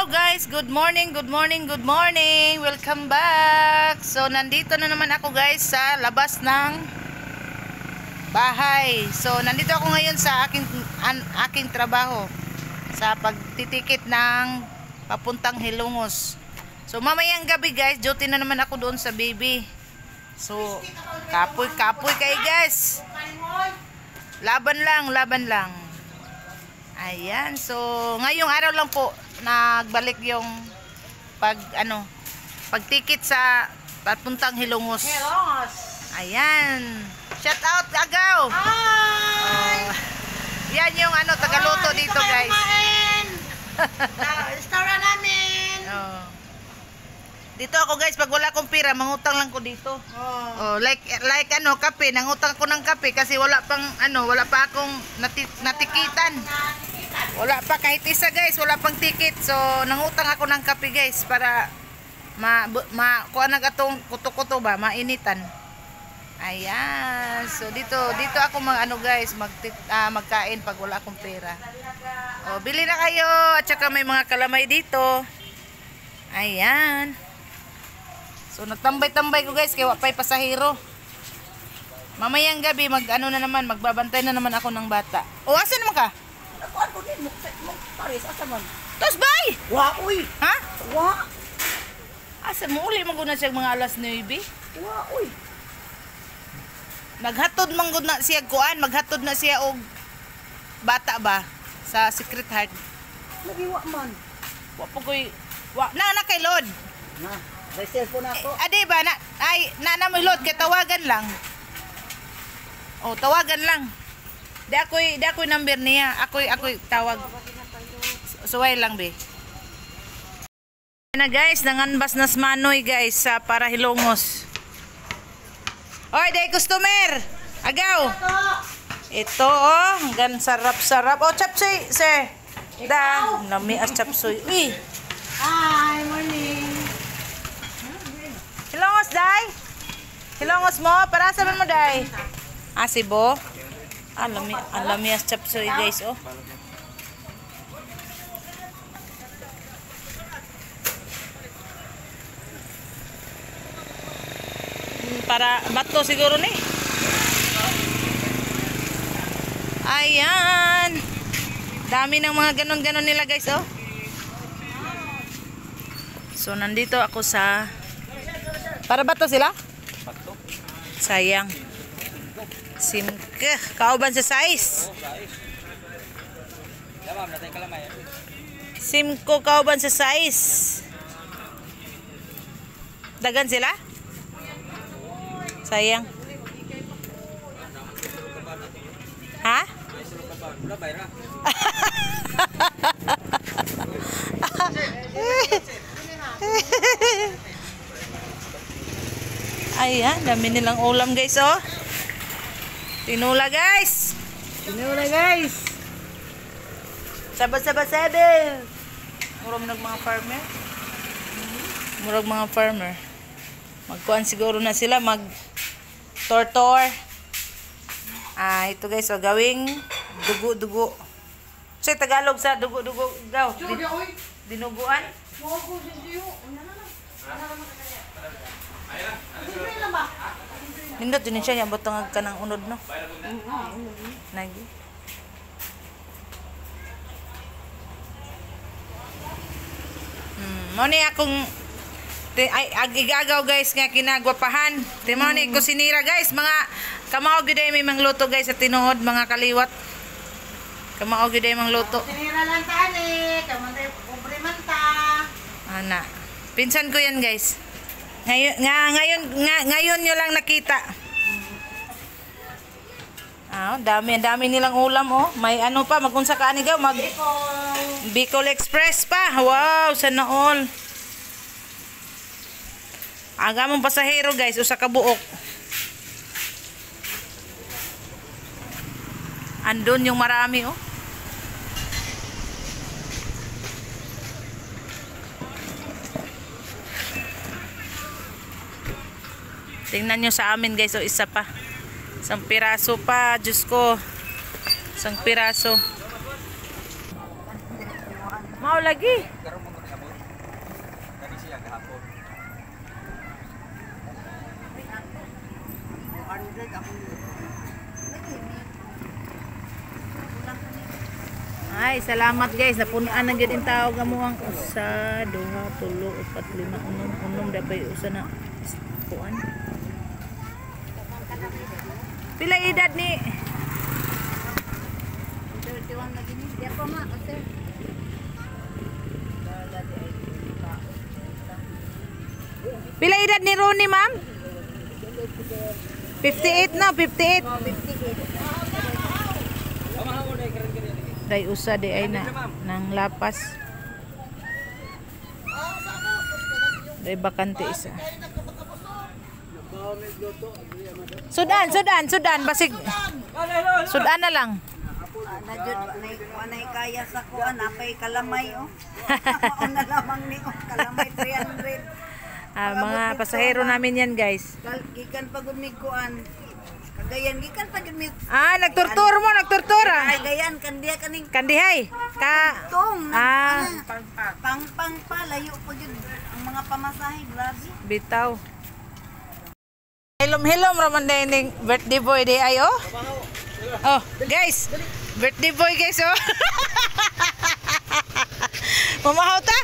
guys, good morning, good morning, good morning. Welcome back. So nandito na naman ako guys sa labas ng bahay. So nandito ako ngayon sa aking trabaho sa pagtitikit ng papuntang Hilongos. So mamayang gabi guys, duty na naman ako doon sa baby. So kapoy kayo guys. Laban lang. Ayan, so ngayong araw lang po nagbalik yung pagtikit sa papuntang Hilongos. Ayan. Shout out Agaw. Yan yung tagaluto dito guys. Restaurant namin. Dito ako guys, pag wala akong pira, mangutang lang ko dito. Like kape, nangutang ko ng kape kasi wala pa akong natikitan. Wala pa kahit isa guys, wala pang ticket. So nangutang ako ng kape guys para kuha na gatong kuto-kuto ba, mainitan. Ayan. So dito ako guys, magkain pag wala akong pera. Bili na kayo at saka may mga kalamay dito. Ayan. So nagtambay-tambay ko guys, kaya wapay pasahero. Mamayang gabi magbabantay na naman ako ng bata. Asan naman ka? Nakuan ko din, Paris, asa man? Tos bay! Wa, uy! Ha? Wa! Asa mo uli maguna siya mga alas 9? Wa, uy! Maghatod maghatod na siya og bata ba sa Secret Heart. Nagiwa man. Wa po koy na kay Lord. Na, may cellphone ako. Adi ba na mo Lord kay tawagan lang. Tawagan lang. Di ako'y number niya. Ako'y tawag. Suway lang be. Na guys, nanganbas na smanoy guys sa para Hilongos. Oy, day customer. Agaw. Ito hanggang sarap-sarap. Chapsuy, sir. Da, nami as chapsuy. Uy. Hi, morning. Hilongos day. Hilongos mo, para sa mo day. Sibo. Alami as chapsuy guys para bato siguro ni. Ayan. Dami ng mga ganon nila guys So nandito ako sa para bato sila? Bato. Sayang. Simke, kauban sa size. Simko kauban sa size. Dagan sila? Sayang. Ha? Ayan, dami nilang ulam guys Tinula guys. Sabay. Murag mga farmer. Magkuhan siguro na sila tortor. Ito guys, gawing dugo. So Tagalog sa dugo daw. Dinuguan. Nindot din siya niya botong ka ng unod no. Nagi. Moni akong agigagaw guys nga kinagwapahan. Timoni kusinira guys, mga kamao gyud may mangluto guys sa tinuod mga kaliwat. Kamao gyud mangluto. Sinira lang tani, kamantay pobre man ta. Ana. Pinsan ko yan guys. Ngayon nyo lang nakita. Dami nilang ulam May pa, magunsa ka anigaw, Bicol Express pa. Wow, sana all. Aga mong pasahero guys, usa ka buok. Andun yung marami Tingnan nyo sa amin guys, isa pa. Isang piraso pa, Diyos ko. Isang piraso. Mau lagi. Ay, salamat guys. Napunaan na gyud ang tawag mo ang usa, duha, tulo, upat, lima, unom dabay usa na kuan. Pila edad ni? 31 lagi ni. Dia pa ma kasi. Pila edad ni Ronnie, ma'am? 58 na, 58. Day usa di ay na nang lapas. Day bakante isa. Sudan basig. Sudan na lang. Nay kaya sa kuan apay kalamay oh. Mao na lamang ni oh, kalamay 300. Mga pasahero namin yan, guys. Gikan pagud mi kuan. Kagayan gikan pagud mi. Nagturtur mo, nagturtura. Kagayan kandiya kaning Kandihay. tong. Pang pa layo po jud ang mga pamasahe, grabe. bitaw. Hilom raman dining birthday boy di ay oh. Oh, guys. Birthday boy guys oh. Mamahaw ta?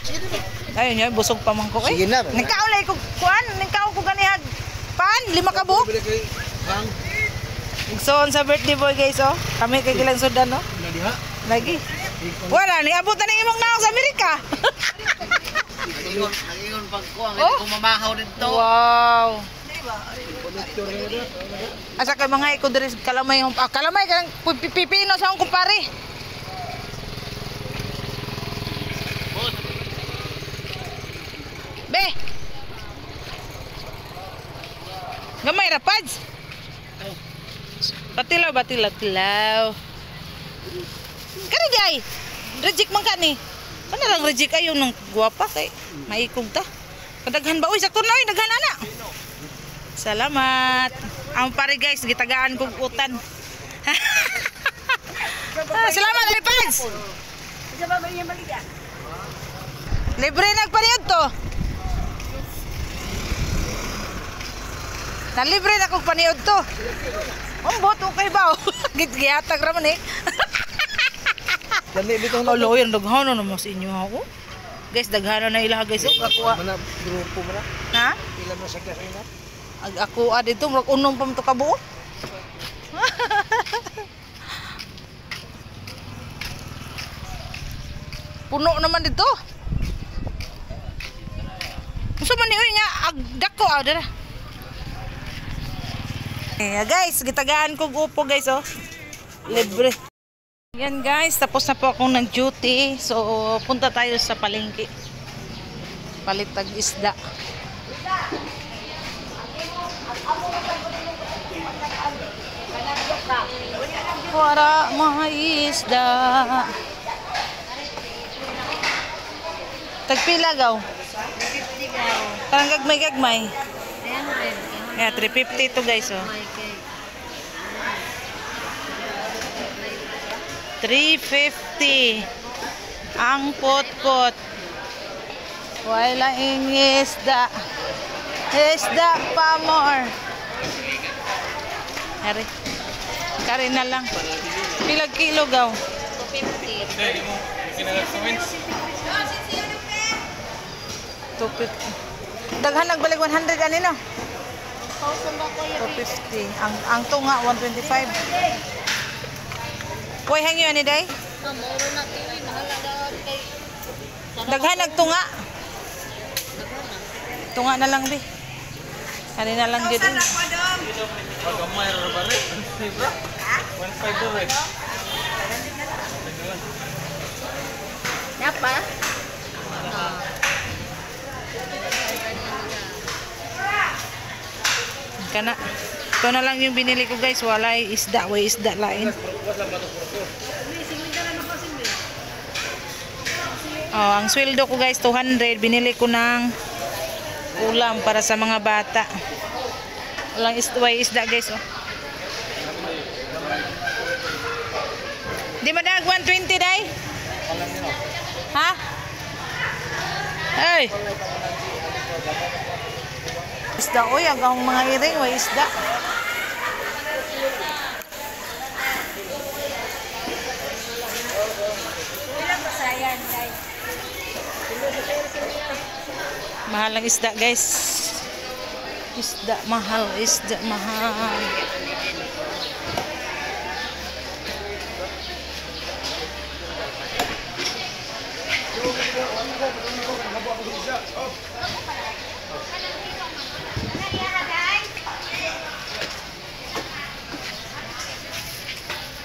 Ayun yun, busog pa man ko eh. Sige na. Nagkaulay ko kuan, nagkao ko ganihag pan, 5 ka buok. So sa birthday boy guys oh. Kami kay kilang sudan no. Lagi. Wala ni abot na imong naong sa Amerika. Nagingon pag ko ang Oh? kumamahaw dito. Wow. Asa kay mga iko diri kalamay kalamay kanang pipino sa akong kumpare. Be. Gamay ra pads. Batilaw. Kani jay. Reject man kani. Ano lang reject ayo nang guwapa kay maikog ta. Kadaghan ba uy sakto na uy daghan ana. Salamat. Ang pare guys, gitagaan kong utan. Salamat Lipads. Libre nagpaniod to. Libre na kong paniod to. Ang boto kay ba? Gitgiatag raman eh. Dami bitong Oh, lawyer daghan na mo sa inyo ako. Guys, daghan na ilaha guys. Oh, ako. mana grupo mo na. Ha? Ilan mo sa kasina? Ako dito murag unom pa mo to kabuo. Puno naman dito. Unsa man ni oy nga agdako dara. Guys, gitagaan ko upo guys oh. Libre. Yan guys, tapos na po akong nag-duty. So punta tayo sa palengke. Palitag isda. Para mga isda. Tagpila gaw? 50 gaw. Parang gagmay. 100. Yeah, 350 to guys oh. 350. Ang pot-pot. Wala isda. Isda pa more. Hari. Kari na lang. Pilag kilo gaw? 250. Daghan nagbalik 100 kanina. 250. Ang tunga 125. Kuy hangyo ani day? Daghan nagtunga. Tunga na lang bi. Kanina lang gid. Pagamay ra ba rin? 1.5 Napa? Kana. Ito na lang yung binili ko guys. Walay isda. Way isda lain. Oh, ang sweldo ko guys 200. Binili ko ng ulam para sa mga bata. Walang isda guys oh. Di madag 120 day? Ha? Hey. Isda oy, ang mga iring way isda. Ilang pasayan, guys. Mahal ang isda, guys. Isda mahal, isda mahal.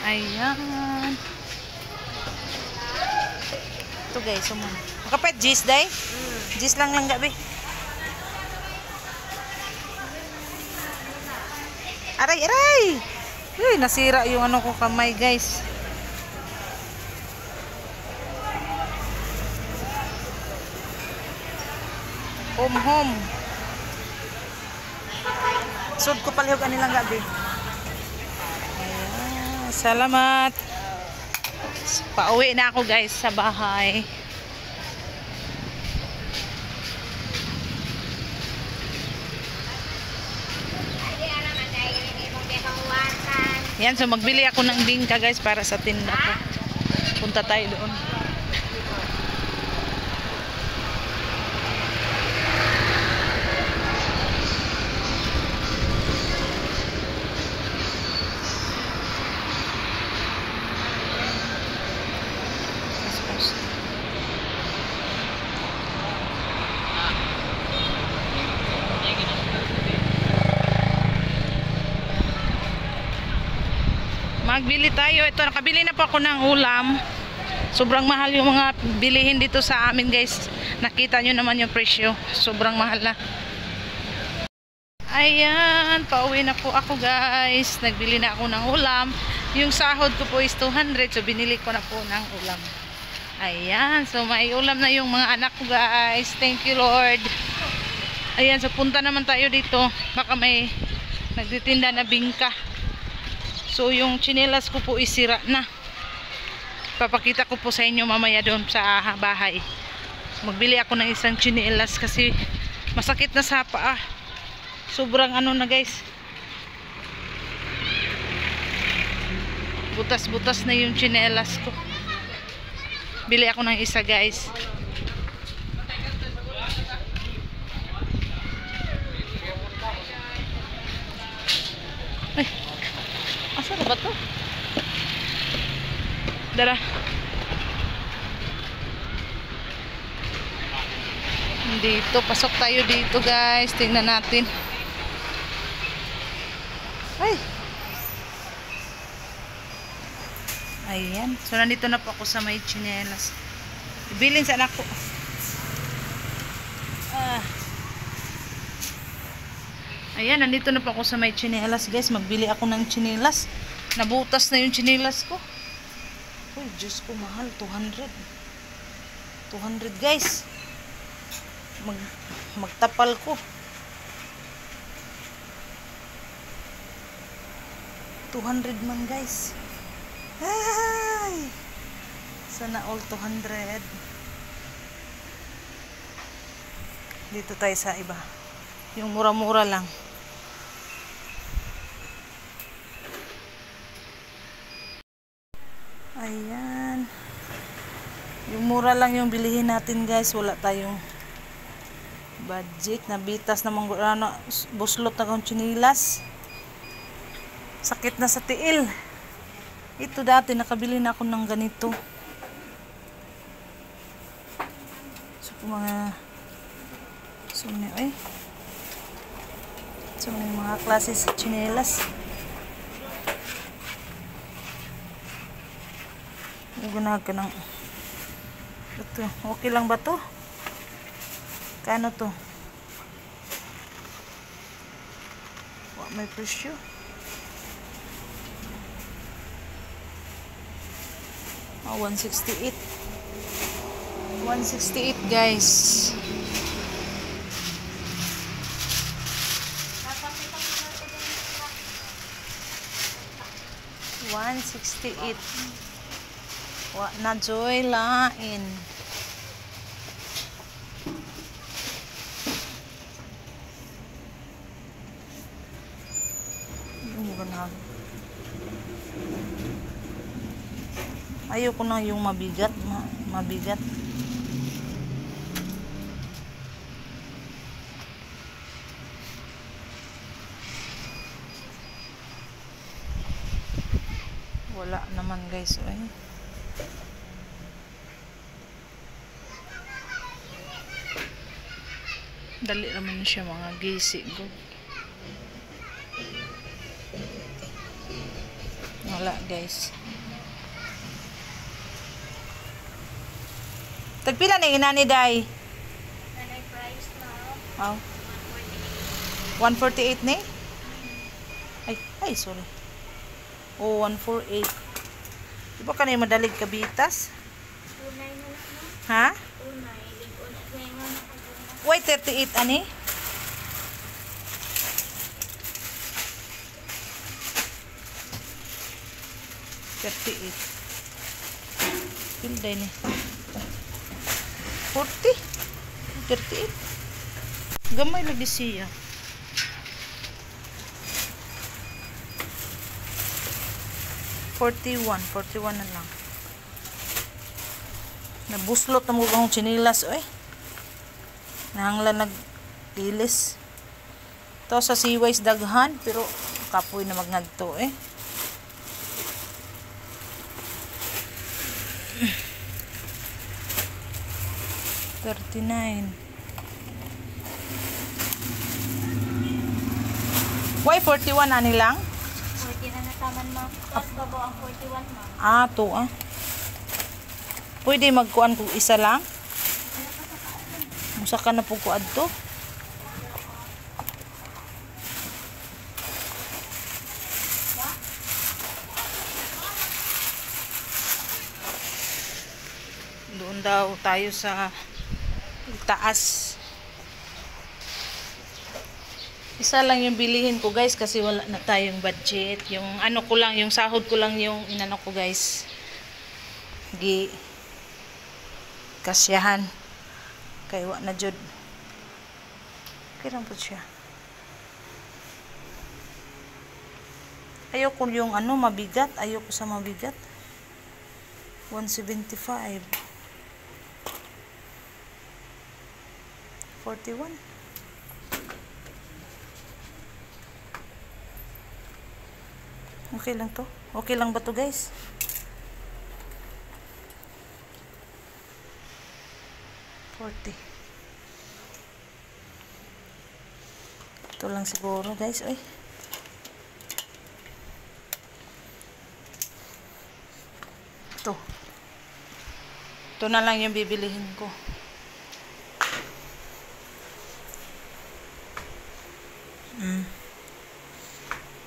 Ayan. Ito guys, suman. Makapit, jis day? Jis lang gabi. Aray, aray! Uy, nasira yung ano ko kamay guys. Home. Sud ko palihog anilang gabi. Ayan, salamat. Pauwi na ako guys sa bahay. Yan, so magbili ako ng bingka guys para sa tinda ko. Punta tayo doon. Magbili tayo. Ito, nakabili na po ako ng ulam. Sobrang mahal yung mga bilihin dito sa amin guys. Nakita nyo naman yung presyo. Sobrang mahal na. Ayan, pauwi na po ako guys. Nagbili na ako ng ulam. Yung sahod ko po is 200. So binili ko na po ng ulam. Ayan, so may ulam na yung mga anak ko guys. Thank you Lord. Ayan, so punta naman tayo dito. Baka may nagtitinda na bingka. So yung tsinelas ko po isira na. Papakita ko po sa inyo mamaya doon sa bahay. Magbili ako ng isang tsinelas kasi masakit na sa paa. Sobrang ano na guys. Butas-butas na yung tsinelas ko. Bili ako ng isa guys. Ay. Asa na ba to? Dara. Dito, pasok tayo dito guys. Tingnan natin. Ay. Ayan. So nandito na po ako sa may tsinelas. Ibilin sa anak ko. Ayan, nandito na po ako sa may tsinelas guys. Magbili ako ng tsinelas. Nabutas na yung tsinelas ko. Uy, Diyos ko, mahal. 200. 200 guys. Magtapal ko. 200 man guys. Ay! Sana all 200. Dito tayo sa iba. Yung mura-mura lang. Ayan. Yung mura lang yung bilihin natin guys. Wala tayong budget. Nabitas na mga buslot na kong chinilas. Sakit na sa tiil. Ito dati nakabili na ako ng ganito. So mga sumni ay. So mga klase sa chinilas. Gunahan ka ng ito. Okay lang ba to? Kano to? May presyo. Oh, 168. 168 guys. $168. Wa na joy lain. banhag. Ayoko na yung mabigat. Mabigat. Wala naman guys. Ay. Dali naman siya mga gisi ko. Wala guys. Tagpila na inani day? Nanay price na. Oh. 148 ni? Ay sorry. Oh, 148. Di ba kanay madalig kabitas? Unay na lang no? Ha? Unay. Ligon at ngayon. Why 38 ani? Pilday ni 40 38 gamay lagi siya. $41 na lang. Nabuslot na mo bang chinilas oy. Nahanglan nag-ilis. To sa Seaways daghan pero kapoy na magngadto eh. $39. Why 41 ani lang? 40 na nataman ma'am. Tapos ka ang 41 ma'am. Ah, to ah. Pwede magkuan kung isa lang? Musa ka na po kuad to? Doon daw tayo sa taas. Isa lang yung bilihin ko guys kasi wala na tayong budget. Yung ano ko lang, yung sahod ko lang yung inano ko guys. Kasyahan. Kaya wala na jud. Kailan po siya? Ayoko yung ano mabigat. Ayoko sa mabigat. 175. 41. Okay lang to. Okay lang ba to guys? Ito lang siguro guys. Oy. Ito na lang yung bibilihin ko.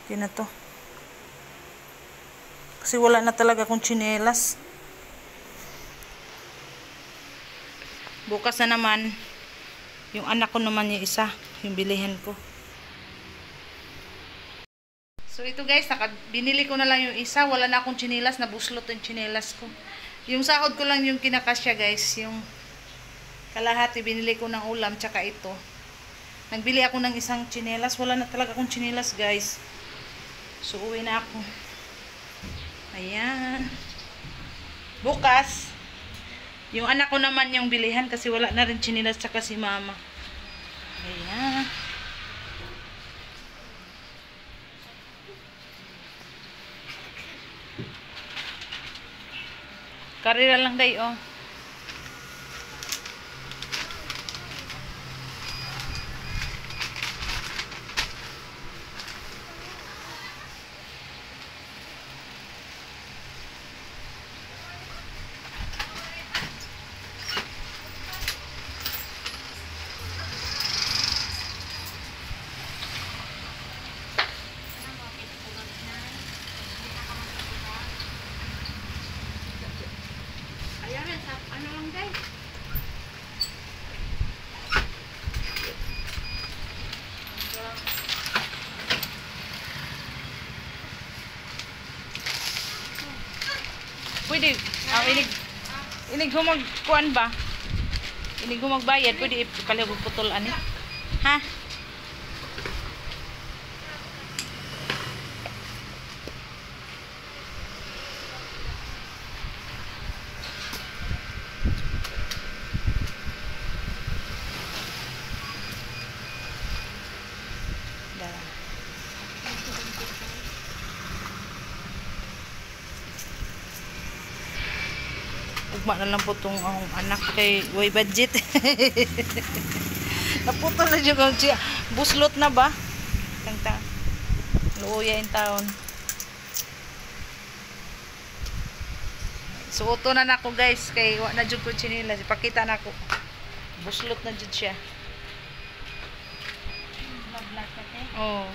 Okay na to. Kasi wala na talaga akong tsinelas. Bukas na naman yung anak ko naman yung isa, yung bilihin ko. So ito guys, binili ko na lang yung isa. Wala na akong tsinelas, nabuslot yung tsinelas ko. Yung sahod ko lang yung kinakasya guys. Yung kalahati binili ko ng ulam, tsaka ito. Nagbili ako ng isang tsinelas. Wala na talaga akong tsinelas guys. So uwi na ako. Ayan. Bukas, yung anak ko naman yung bilihan kasi wala na rin tsinelas tsaka si mama. Ayan. Karira lang day oh. Ano lang guys? Pwede, inig humagkuan ba? Inig humagbayad, pwede ipalagog putol ani. Ha? Gugma na lang po itong anak kay way budget. Naputol na dyan kung siya. Buslot na ba? Tangtang. Luuya in taon. Suoto na nako guys. Kay wa na dyan ko chinila. Pakita na ko. Buslot na dyan siya. Oh.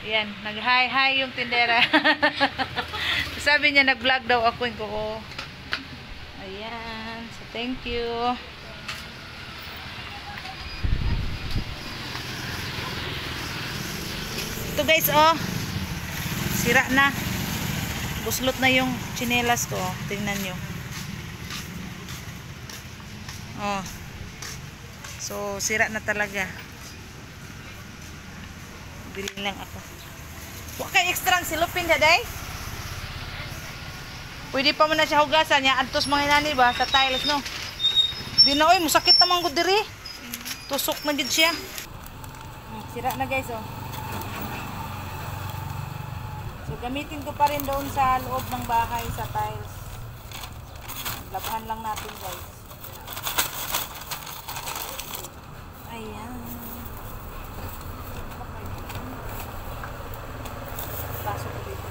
Yan. Nag-hi-hi yung tindera. Sabi niya nag-vlog daw ako. Oh. Ayan. So thank you. Ito guys, oh. Sira na. Buslot na yung tsinelas ko. Oh. Tingnan nyo. Oh. So, sira na talaga. Bili lang ako. Huwag kayo extra silupin, daday. Pwede pa mo na siya hugasan niya. Antos mga inani ba? Sa tiles, no? Di na, oy. Musakit naman ko diri. Tusok na gid siya. Sira na guys, oh. So, gamitin ko pa rin doon sa loob ng bahay sa tiles. Labahan lang natin, guys. Ayan. Pasok ko dito.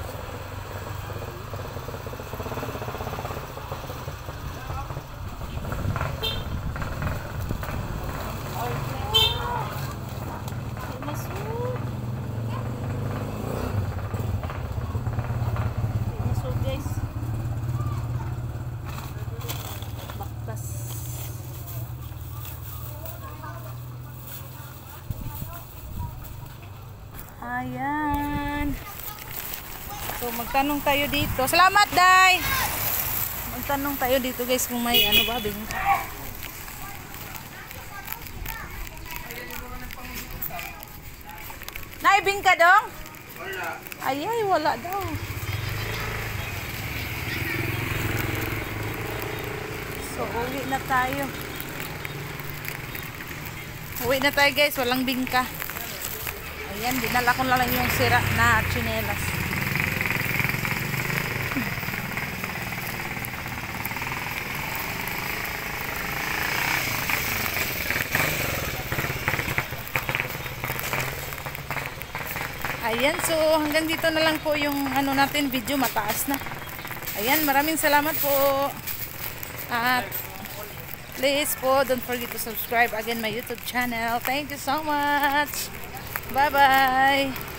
Ayan. So, magtanong tayo dito. Salamat, Day! Magtanong tayo dito, guys, kung may ano ba, bingka. Naibingka dong? Wala. Ay, wala daw. So, uwi na tayo. Uwi na tayo, guys. Walang bingka. Ayan, dinala ko na lang yung sira na tsinelas. Ayan, so hanggang dito na lang po yung ano natin, video mataas na. Ayan, maraming salamat po. At please po, don't forget to subscribe again my YouTube channel. Thank you so much. Bye-bye.